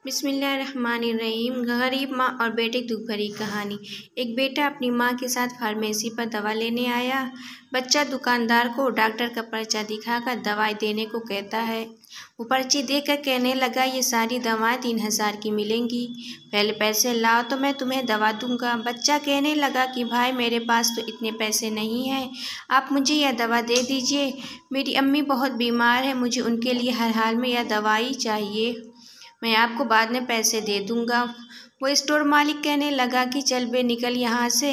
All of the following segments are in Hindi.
बिस्मिल्लाहिर्रहमानिर्रहीम। गरीब माँ और बेटे की दुख भरी कहानी। एक बेटा अपनी माँ के साथ फार्मेसी पर दवा लेने आया। बच्चा दुकानदार को डॉक्टर का पर्चा दिखाकर दवाई देने को कहता है। वो पर्ची देखकर कहने लगा, ये सारी दवाएं 3000 की मिलेंगी, पहले पैसे लाओ तो मैं तुम्हें दवा दूंगा। बच्चा कहने लगा कि भाई मेरे पास तो इतने पैसे नहीं हैं, आप मुझे यह दवा दे दीजिए, मेरी अम्मी बहुत बीमार है, मुझे उनके लिए हर हाल में यह दवाई चाहिए, मैं आपको बाद में पैसे दे दूंगा। वो स्टोर मालिक कहने लगा कि चल बे निकल यहाँ से,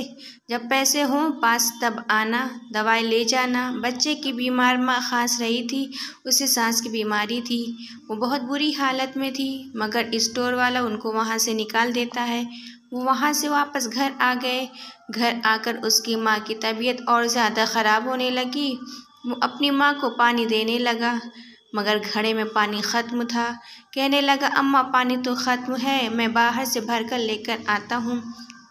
जब पैसे हों पास तब आना, दवाई ले जाना। बच्चे की बीमार माँ खांस रही थी, उसे सांस की बीमारी थी, वो बहुत बुरी हालत में थी, मगर स्टोर वाला उनको वहाँ से निकाल देता है। वो वहाँ से वापस घर आ गए। घर आकर उसकी माँ की तबीयत और ज़्यादा ख़राब होने लगी। वो अपनी माँ को पानी देने लगा, मगर घड़े में पानी ख़त्म था। कहने लगा, अम्मा पानी तो ख़त्म है, मैं बाहर से भरकर लेकर आता हूँ।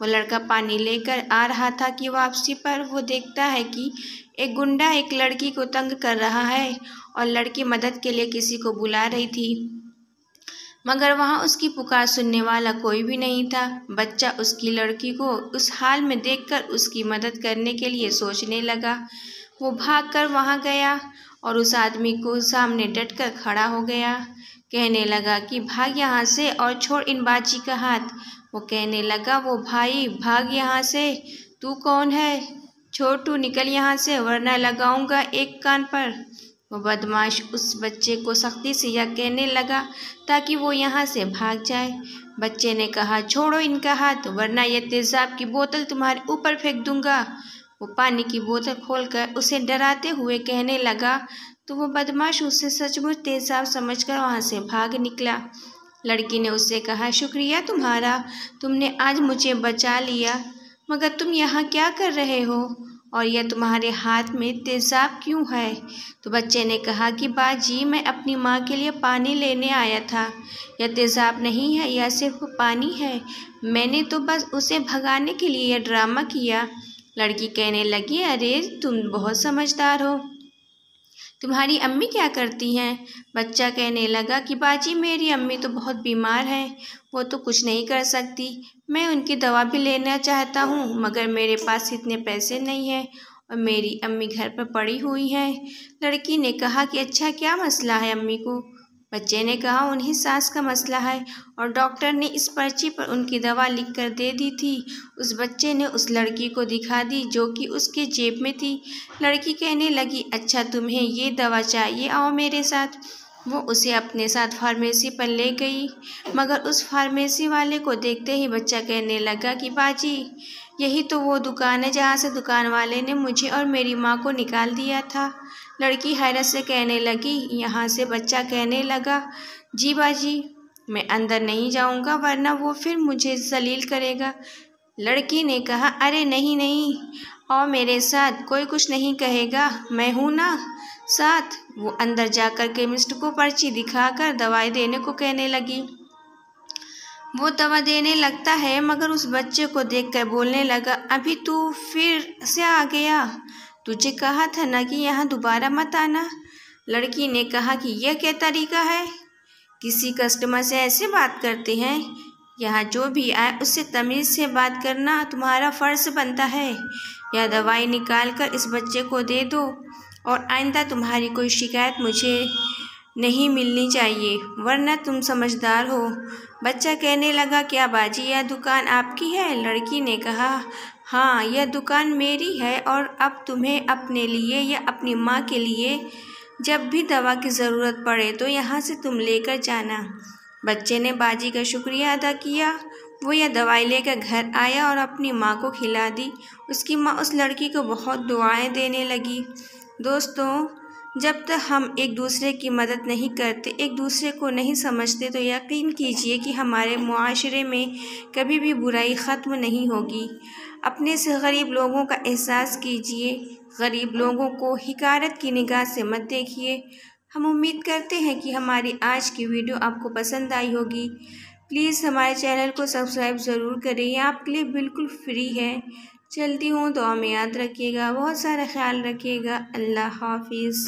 वो लड़का पानी लेकर आ रहा था कि वापसी पर वो देखता है कि एक गुंडा एक लड़की को तंग कर रहा है और लड़की मदद के लिए किसी को बुला रही थी, मगर वहाँ उसकी पुकार सुनने वाला कोई भी नहीं था। बच्चा उसकी लड़की को उस हाल में देखकर उसकी मदद करने के लिए सोचने लगा। वो भागकर वहाँ गया और उस आदमी को सामने डटकर खड़ा हो गया। कहने लगा कि भाग यहाँ से और छोड़ इन बाजी का हाथ। वो कहने लगा, वो भाई भाग यहाँ से, तू कौन है? छोटू निकल यहाँ से वरना लगाऊंगा एक कान पर। वो बदमाश उस बच्चे को सख्ती से यह कहने लगा ताकि वो यहाँ से भाग जाए। बच्चे ने कहा, छोड़ो इनका हाथ वरना यह तेज़ाब की बोतल तुम्हारे ऊपर फेंक दूंगा। वो पानी की बोतल खोलकर उसे डराते हुए कहने लगा, तो वो बदमाश उसे सचमुच तेज़ाब समझकर वहाँ से भाग निकला। लड़की ने उससे कहा, शुक्रिया तुम्हारा, तुमने आज मुझे बचा लिया, मगर तुम यहाँ क्या कर रहे हो और यह तुम्हारे हाथ में तेज़ाब क्यों है? तो बच्चे ने कहा कि बाजी मैं अपनी माँ के लिए पानी लेने आया था, यह तेज़ाब नहीं है, यह सिर्फ पानी है, मैंने तो बस उसे भगाने के लिए यह ड्रामा किया। लड़की कहने लगी, अरे तुम बहुत समझदार हो, तुम्हारी अम्मी क्या करती हैं? बच्चा कहने लगा कि बाजी मेरी अम्मी तो बहुत बीमार है, वो तो कुछ नहीं कर सकती, मैं उनकी दवा भी लेना चाहता हूँ मगर मेरे पास इतने पैसे नहीं हैं और मेरी अम्मी घर पर पड़ी हुई हैं। लड़की ने कहा कि अच्छा क्या मसला है अम्मी को? बच्चे ने कहा, उन्हें सांस का मसला है और डॉक्टर ने इस पर्ची पर उनकी दवा लिख कर दे दी थी। उस बच्चे ने उस लड़की को दिखा दी जो कि उसके जेब में थी। लड़की कहने लगी, अच्छा तुम्हें ये दवा चाहिए, आओ मेरे साथ। वो उसे अपने साथ फार्मेसी पर ले गई, मगर उस फार्मेसी वाले को देखते ही बच्चा कहने लगा कि बाजी यही तो वो दुकान है जहाँ से दुकान वाले ने मुझे और मेरी माँ को निकाल दिया था। लड़की हैरत से कहने लगी, यहाँ से। बच्चा कहने लगा, जी बाजी मैं अंदर नहीं जाऊँगा वरना वो फिर मुझे जलील करेगा। लड़की ने कहा, अरे नहीं नहीं, और मेरे साथ कोई कुछ नहीं कहेगा, मैं हूँ ना साथ। वो अंदर जाकर केमिस्ट को पर्ची दिखाकर दवाई देने को कहने लगी। वो दवा देने लगता है मगर उस बच्चे को देखकर बोलने लगा, अभी तू फिर से आ गया, तुझे कहा था ना कि यहाँ दोबारा मत आना। लड़की ने कहा कि यह क्या तरीका है, किसी कस्टमर से ऐसे बात करते हैं? यहाँ जो भी आए उससे तमीज़ से बात करना तुम्हारा फ़र्ज़ बनता है। यह दवाई निकाल कर इस बच्चे को दे दो और आइंदा तुम्हारी कोई शिकायत मुझे नहीं मिलनी चाहिए, वरना तुम समझदार हो। बच्चा कहने लगा, क्या बाजी यह दुकान आपकी है? लड़की ने कहा, हाँ यह दुकान मेरी है और अब तुम्हें अपने लिए या अपनी माँ के लिए जब भी दवा की ज़रूरत पड़े तो यहाँ से तुम लेकर जाना। बच्चे ने बाजी का शुक्रिया अदा किया। वो यह दवाई लेकर घर आया और अपनी माँ को खिला दी। उसकी माँ उस लड़की को बहुत दुआएं देने लगी। दोस्तों, जब तक हम एक दूसरे की मदद नहीं करते, एक दूसरे को नहीं समझते, तो यकीन कीजिए कि हमारे मुआशरे में कभी भी बुराई ख़त्म नहीं होगी। अपने से गरीब लोगों का एहसास कीजिए, गरीब लोगों को हिकारत की निगाह से मत देखिए। हम उम्मीद करते हैं कि हमारी आज की वीडियो आपको पसंद आई होगी। प्लीज़ हमारे चैनल को सब्सक्राइब ज़रूर करें, ये आपके लिए बिल्कुल फ्री है। चलती हूँ, दुआ में याद रखिएगा, बहुत सारा ख्याल रखिएगा। अल्लाह हाफिज़।